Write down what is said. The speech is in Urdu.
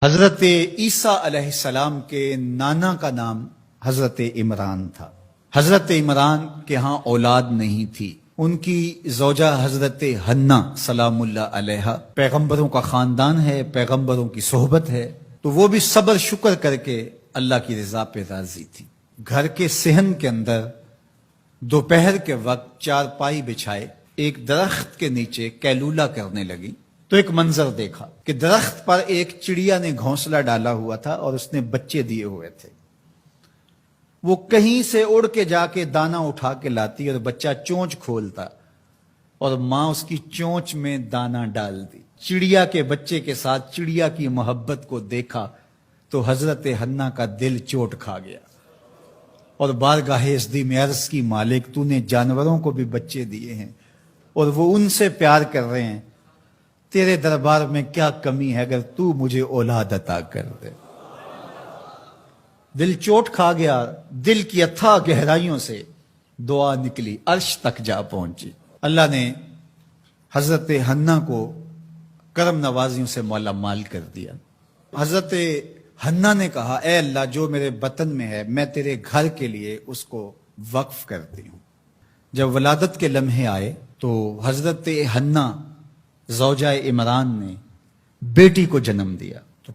حضرت عیسیٰ علیہ السلام کے نانا کا نام حضرت عمران تھا۔ حضرت عمران کے ہاں اولاد نہیں تھی، ان کی زوجہ حضرت حنا سلام اللہ علیہ، پیغمبروں کا خاندان ہے، پیغمبروں کی صحبت ہے، تو وہ بھی صبر شکر کر کے اللہ کی رضا پہ راضی تھی۔ گھر کے صحن کے اندر دوپہر کے وقت چارپائی بچھائے ایک درخت کے نیچے قیلولہ کرنے لگی تو ایک منظر دیکھا کہ درخت پر ایک چڑیا نے گھونسلہ ڈالا ہوا تھا اور اس نے بچے دیے ہوئے تھے۔ وہ کہیں سے اڑ کے جا کے دانا اٹھا کے لاتی اور بچہ چونچ کھولتا اور ماں اس کی چونچ میں دانا ڈال دی۔ چڑیا کے بچے کے ساتھ چڑیا کی محبت کو دیکھا تو حضرت حنا کا دل چوٹ کھا گیا اور بارگاہ ازدی میں عرض کی، مالک تو نے جانوروں کو بھی بچے دیے ہیں اور وہ ان سے پیار کر رہے ہیں، تیرے دربار میں کیا کمی ہے اگر تو مجھے اولاد عطا کر دے۔ دل چوٹ کھا گیا، دل کی اتھاہ گہرائیوں سے دعا نکلی، عرش تک جا پہنچی۔ اللہ نے حضرت حنا کو کرم نوازیوں سے مولا مال کر دیا۔ حضرت حنا نے کہا، اے اللہ جو میرے بطن میں ہے میں تیرے گھر کے لیے اس کو وقف کرتی ہوں۔ جب ولادت کے لمحے آئے تو حضرت حنا زوجہ عمران نے بیٹی کو جنم دیا تو